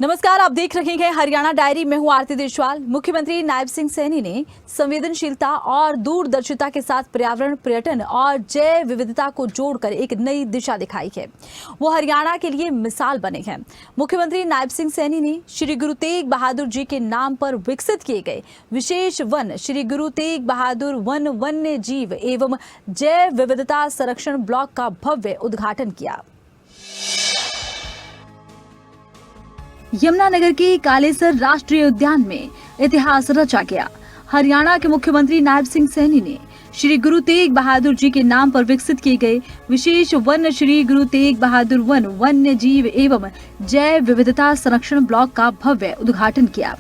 नमस्कार, आप देख रहे हैं हरियाणा डायरी। मैं हूं आरती देशवाल। मुख्यमंत्री नायब सिंह सैनी ने संवेदनशीलता और दूरदर्शिता के साथ पर्यावरण, पर्यटन और जैव विविधता को जोड़कर एक नई दिशा दिखाई है। वो हरियाणा के लिए मिसाल बने हैं। मुख्यमंत्री नायब सिंह सैनी ने श्री गुरु तेग बहादुर जी के नाम पर विकसित किए गए विशेष वन श्री गुरु तेग बहादुर वन वन्य जीव एवं जैव विविधता संरक्षण ब्लॉक का भव्य उद्घाटन किया। यमुनानगर के कालेसर राष्ट्रीय उद्यान में इतिहास रचा गया। हरियाणा के मुख्यमंत्री नायब सिंह सैनी ने श्री गुरु तेग बहादुर जी के नाम पर विकसित किए गए विशेष वन श्री गुरु तेग बहादुर वन वन्य जीव एवं जैव विविधता संरक्षण ब्लॉक का भव्य उद्घाटन किया।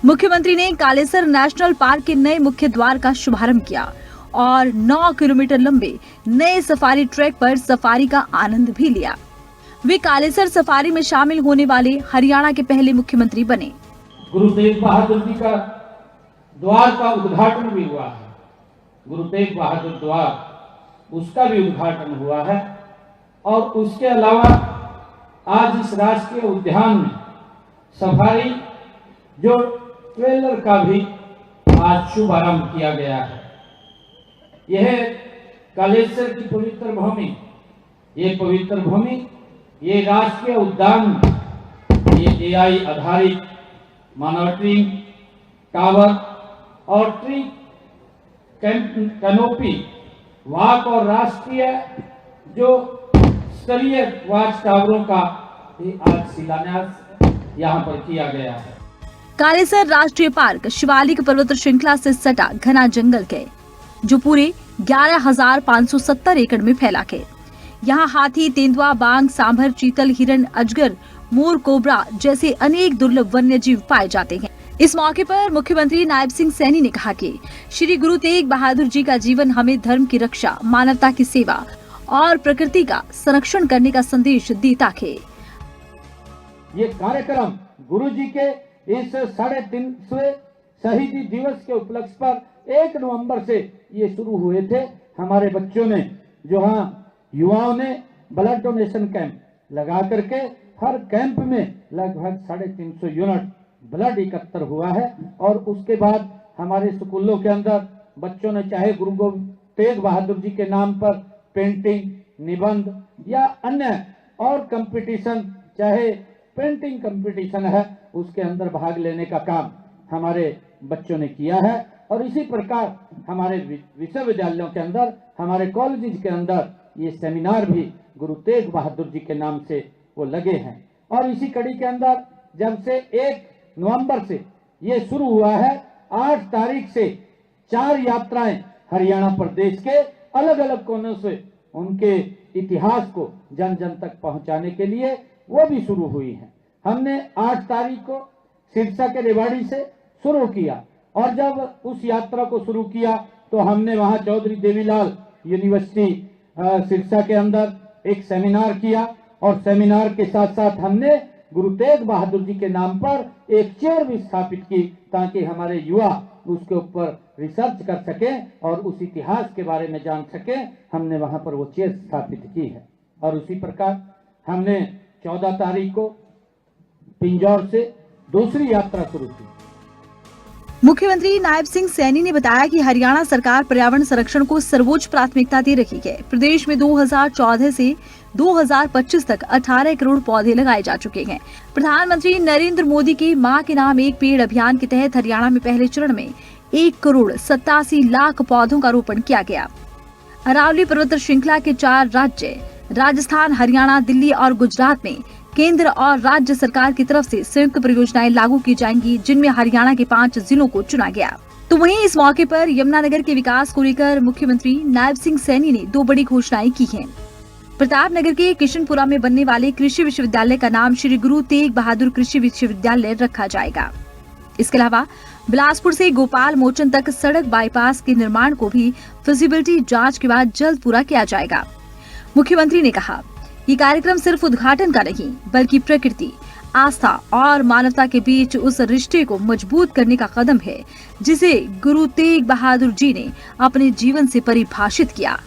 मुख्यमंत्री ने कालेसर नेशनल पार्क के नए मुख्य द्वार का शुभारंभ किया और 9 किलोमीटर लंबे नए सफारी ट्रैक पर सफारी का आनंद भी लिया। वे कालेसर सफारी में शामिल होने वाले हरियाणा के पहले मुख्यमंत्री बने। गुरु तेग बहादुर जी का द्वार का उद्घाटन भी हुआ है। गुरु तेग बहादुर द्वार उसका भी उद्घाटन हुआ है और उसके अलावा आज इस राष्ट्रीय उद्यान में सफारी जो ट्रेलर का भी आज शुभारंभ किया गया है। यह कालेसर की पवित्र भूमि, ये पवित्र भूमि, ये राष्ट्रीय उद्यान, ये एआई आधारित मॉनिटरिंग टावर और ट्री कैनोपी वाक और राष्ट्रीय जो स्तरीय वाच टावरों का आज शिलान्यास यहाँ पर किया गया है। कालेसर राष्ट्रीय पार्क शिवालिक पर्वत श्रृंखला से सटा घना जंगल के जो पूरे 11,570 एकड़ में फैला है। यहाँ हाथी, तेंदुआ, बाघ, सांभर, चीतल, हिरण, अजगर, मोर, कोबरा जैसे अनेक दुर्लभ वन्य जीव पाए जाते हैं। इस मौके पर मुख्यमंत्री नायब सिंह सैनी ने कहा कि श्री गुरु तेग बहादुर जी का जीवन हमें धर्म की रक्षा, मानवता की सेवा और प्रकृति का संरक्षण करने का संदेश देता है। ये कार्यक्रम गुरु जी के इस 350वें शहीदी दिवस के उपलक्ष्य पर 1 नवंबर से ये शुरू हुए थे। हमारे बच्चों ने जो युवाओं ने ब्लड डोनेशन कैंप लगा करके हर कैंप में लगभग 350 यूनिट ब्लड एकत्र हुआ है और उसके बाद हमारे स्कूलों के अंदर बच्चों ने चाहे गुरु तेग बहादुर जी के नाम पर पेंटिंग, निबंध या अन्य और कंपटीशन, चाहे पेंटिंग कंपटीशन है, उसके अंदर भाग लेने का काम हमारे बच्चों ने किया है। और इसी प्रकार हमारे विश्वविद्यालयों के अंदर, हमारे कॉलेज के अंदर ये सेमिनार भी गुरु तेग बहादुर जी के नाम से वो लगे हैं। और इसी कड़ी के अंदर जब से 1 नवंबर से ये शुरू हुआ है, 8 तारीख से 4 यात्राएं हरियाणा प्रदेश के अलग अलग कोनों से उनके इतिहास को जन जन तक पहुंचाने के लिए वो भी शुरू हुई हैं। हमने 8 तारीख को सिरसा के रेवाड़ी से शुरू किया और जब उस यात्रा को शुरू किया तो हमने वहां चौधरी देवीलाल यूनिवर्सिटी सिरसा के अंदर एक सेमिनार किया और सेमिनार के साथ साथ हमने गुरु तेग बहादुर जी के नाम पर एक चेयर भी स्थापित की ताकि हमारे युवा उसके ऊपर रिसर्च कर सकें और उस इतिहास के बारे में जान सकें। हमने वहां पर वो चेयर स्थापित की है। और उसी प्रकार हमने 14 तारीख को पिंजौर से दूसरी यात्रा शुरू की। मुख्यमंत्री नायब सिंह सैनी ने बताया कि हरियाणा सरकार पर्यावरण संरक्षण को सर्वोच्च प्राथमिकता दे रही है। प्रदेश में 2014 से 2025 तक 18 करोड़ पौधे लगाए जा चुके हैं। प्रधानमंत्री नरेंद्र मोदी के मां के नाम एक पेड़ अभियान के तहत हरियाणा में पहले चरण में 1 करोड़ 87 लाख पौधों का रोपण किया गया। अरावली पर्वत श्रृंखला के 4 राज्य राजस्थान, हरियाणा, दिल्ली और गुजरात में केंद्र और राज्य सरकार की तरफ से संयुक्त परियोजनाएं लागू की जाएंगी, जिनमें हरियाणा के 5 जिलों को चुना गया। तो वहीं इस मौके पर यमुनानगर के विकास को लेकर मुख्यमंत्री नायब सिंह सैनी ने 2 बड़ी घोषणाएं की हैं। प्रतापनगर के किशनपुरा में बनने वाले कृषि विश्वविद्यालय का नाम श्री गुरु तेग बहादुर कृषि विश्वविद्यालय रखा जाएगा। इसके अलावा बिलासपुर से गोपाल मोचन तक सड़क बाईपास के निर्माण को भी फिजिबिलिटी जांच के बाद जल्द पूरा किया जाएगा। मुख्यमंत्री ने कहा, ये कार्यक्रम सिर्फ उद्घाटन का नहीं बल्कि प्रकृति, आस्था और मानवता के बीच उस रिश्ते को मजबूत करने का कदम है जिसे गुरु तेग बहादुर जी ने अपने जीवन से परिभाषित किया।